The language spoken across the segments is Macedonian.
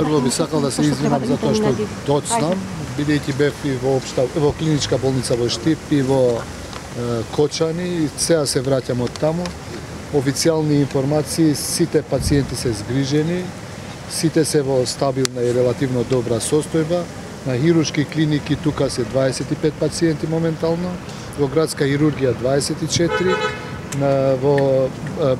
прво би сакал да се извинам за тоа што доцнам, бидејќи бев и во клиничка болница во Штип и во Кочани, и сега се враќам од таму. Официјални информации, сите пациенти се згрижени, сите се во стабилна и релативно добра состојба. На хируршки клиники тука се 25 пациенти моментално, во градска хирургија 24, во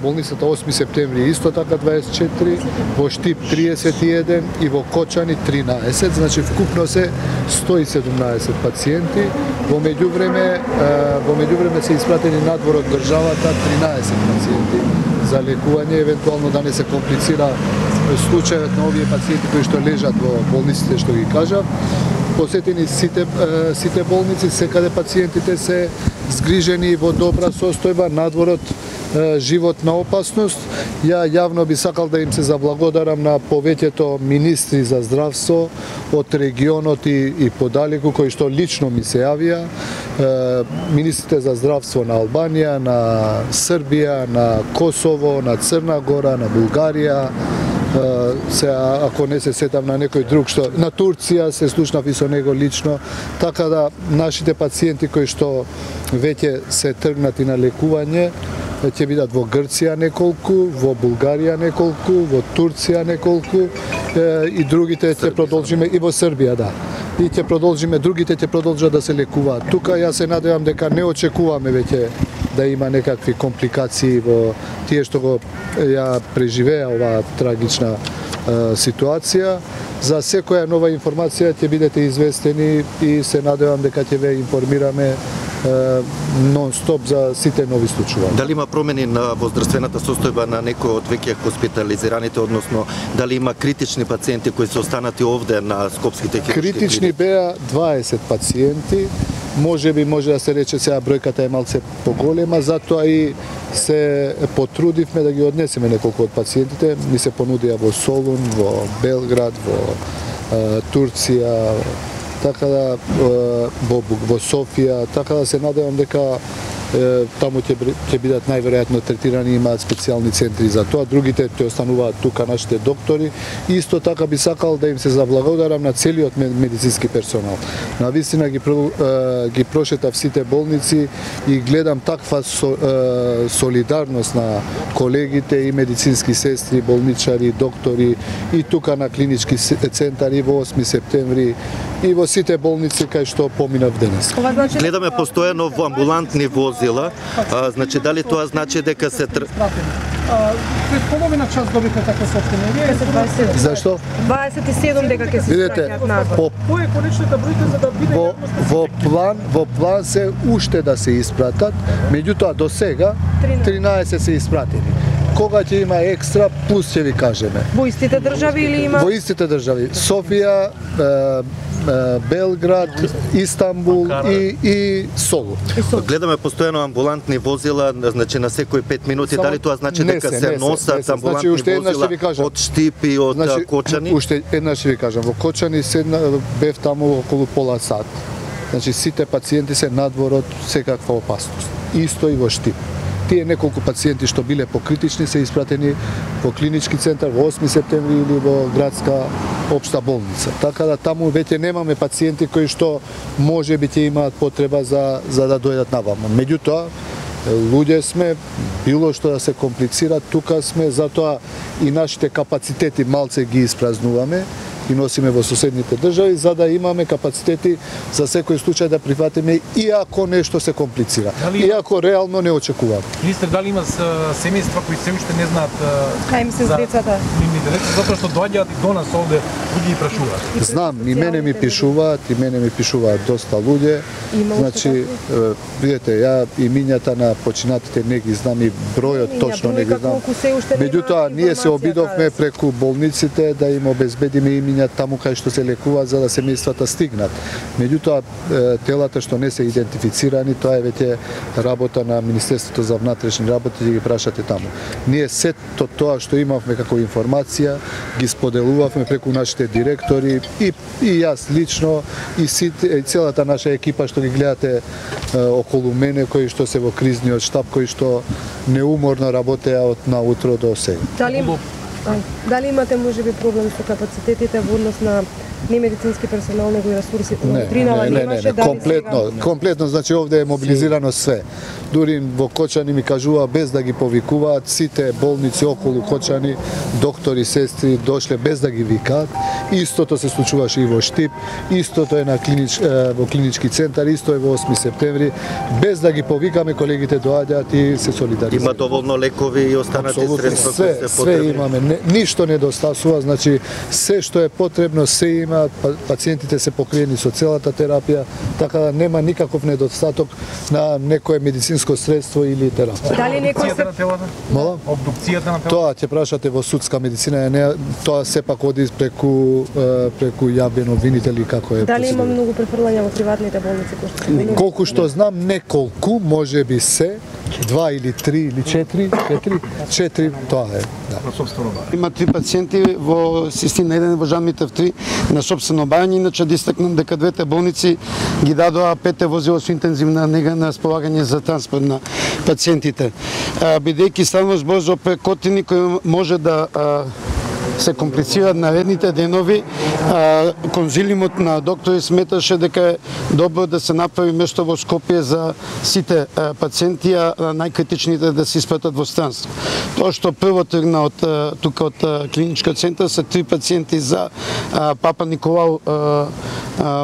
болницата 8 септември исто така 24, во Штип 31 и во Кочани 13, значи вкупно се 117 пациенти. Во меѓувреме се испратени надвор од државата 13 пациенти за лекување, евентуално да не се комплицира случајот на овие пациенти кои што лежат во болниците, што ги кажав. Посетени сите болници, секаде пациентите се згрижени во добра состојба, надворот живот на опасност. Ја јавно би сакал да им се заблагодарам на повеќето министри за здравство од регионот и подалеку кои што лично ми се јавија, министрите за здравство на Албанија, на Србија, на Косово, на Црна Гора, на Булгарија. Ако не се сетам на некој друг што на Турција се слушнав и со него лично, така да нашите пациенти кои што веќе се тргнати на лекување ќе бидат во Грција неколку, во Булгарија неколку, во Турција неколку и другите ќе продолжиме и во Србија, да. И ќе продолжиме, другите ќе продолжат да се лекуваат. Тука јас се надевам дека не очекуваме веќе да има некакви компликации во тие што го ја преживеа оваа трагична ситуација. За секоја нова информација ќе бидете известени и се надевам дека ќе ве информираме нон-стоп за сите нови случаи. Дали има промени во здравствената состојба на некој од веќе хоспитализираните, односно дали има критични пациенти кои се останати овде на скопските хируршки клиники? Критични беа 20 пациенти. Може да се рече сега бројката е малце поголема, затоа и се потрудивме да ги однесеме неколку од пациентите. Ни се понудија во Солун, во Белград, во Турција, така да во Софија, така да се надевам дека таму ќе бидат најверојатно третирани, имаат специјални центри за тоа, другите ќе остануваат тука нашите доктори. Исто така би сакал да им се заблагодарам на целиот медицински персонал. Навистина ги прошетав сите болници и гледам таква солидарност на колегите и медицински сестри, болничари, доктори и тука на клинички центар и во 8 септември и во сите болници кај што поминав денес. Гледаме постојано во амбулантни возила, значи дали тоа значи дека се Пред половина час добивме такво сообщение. Зашто? 27 дека ќе се испраќаат назад. Кој е конечната бројка за да биде во план се уште да се испратат, меѓутоа до сега 13 се испратени. Кога ќе има екстра, плюс ќе ви кажеме. Во истите држави или има? Во истите држави. Софија, Белград, Истанбул и Солун. Гледаме постојано амбулантни возила, значи на секои 5 минути, дали тоа значи дека се носат амбулантни возила од Штип и од Кочани? Уште еднаш ќе ви кажам, во Кочани бев таму околу пола сат. Значи сите пациенти се надвор од секаква опасност. Исто и во Штип. Тие неколку пациенти што биле покритични се испратени во клинички центар во 8 септември или во градска општа болница. Така да таму веќе немаме пациенти кои што можеби ќе имаат потреба за да дојдат наваму. Меѓутоа, луѓе сме, било што да се комплицира, тука сме, затоа и нашите капацитети малце ги испразнуваме и носиме во соседните држави, за да имаме капацитети за секој случај да прифатиме и ако нешто се комплицира. И ако реално не очекуваме. Министер, дали има семејства кои се уште не знаат Кај им се с децата? Затоа што доаѓаат и до нас овде, луѓе ги прашуваат. Знам, и мене ми пишуваат доста луѓе. Значи, видете, ја имињата на починатите не ги знам и бројот точно не ги знам. Меѓутоа, ние се обидовме преку болниците да им обезбедиме имиња таму кај што се лекуваат за да семејствата стигнат. Меѓутоа, телата што не се идентифицирани, тоа е веќе работа на Министерството за внатрешни работи, да ги прашате таму. Ние сето тоа што имавме како информација, ги споделувавме преку нашите директори и јас лично и целата наша екипа што ги гледате околу мене, кои што се во кризниот штаб, кои што неуморно работеа од наутро до сега. Дали имате можеби проблем со капацитетите во однос на немедицински персонал, него и ресурси? Комплетно, значи овде е мобилизирано све. Дури во Кочани ми кажува без да ги повикуваат, сите болници околу Кочани, доктори, сестри дошле без да ги викаат. Истото се случуваше и во Штип, истото е во клинички центар, исто е во 8 септември. Без да ги повикаме, колегите доаѓаат и се солидаризираат. Има доволно лекови и останати средства кои се потребни? Све имаме, ништо недостасува, значи се што е потребно се има, пациентите се покриени со целата терапија, така да нема никаков недостаток на некое медицинско средство или терапија. Дали некој се обдукцијата на телото? Тоа ќе прашате во судска медицина, тоа сепак оди преку јавен обвинител и како е. Дали има многу префрлања во приватните болници? Колку што знам, неколку, можеби се, 2 или 3 или 4, тоа е. Има 3 пациенти во Систина 1 во Жан Митев 3 на сопствено бајање, иначе да истакнам дека двете болници ги дадоа 5 возила со интензивна нега на располагање за транспорт на пациентите. Бидејќи станува збор за опекотини кои може да се комплицираат наредните денови, конзилиумот на доктори сметаше дека е добро да се направи место во Скопје за сите пациенти, а најкритичните да се испратат во странство. Тоа што прво тргна од тука од клиничкиот центар се 3 пациенти за Папа Николау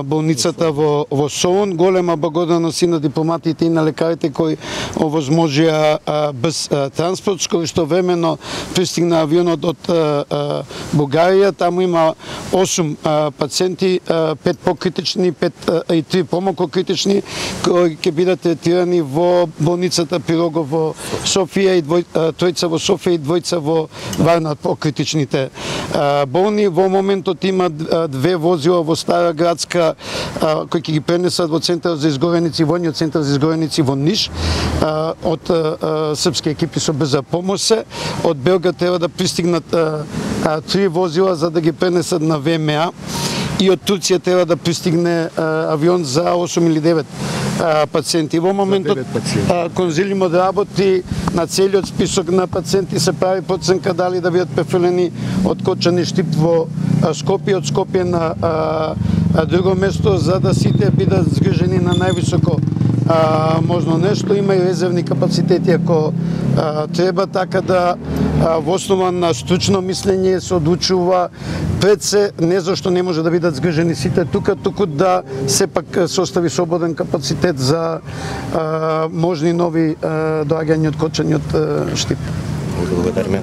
болницата во Солун. Голема благодарност и на дипломатите и на лекарите кои овозможија брз транспорт, скоро што времено пристигна авионот од Бугарија. Таму има 8 пациенти, 5 покритични, 5 и 3 помалку критични, кои ќе бидат третирани во болницата Пирогов во Софија, и тројца во Софија и 2 во Варна покритичните болни. Во моментот има 2 возила во Стара Градска кои ќе ги пренесат во центар за изгореници, војниот центар за изгореници во Ниш, од српски екипи со брза помош. Од Белград треба да пристигнат 3 возила за да ги пренесат на ВМА, и од Турција треба да пристигне авион за 8 или 9 пациенти. Во моментот конзилиумот работи на целиот список на пациенти, се прави проценка дали да бидат префрлени од Кочани Штип во Скопје, од Скопје на друго место, за да сите бидат згрижени на највисоко можно нешто. Има и резервни капацитети ако треба, така да во основа на стручно мислење се одлучува пред се, не зашто не може да бидат згрижени сите тука, туку да сепак се остави слободен капацитет за можни нови доаѓања од Кочани од Штип. Благодариме.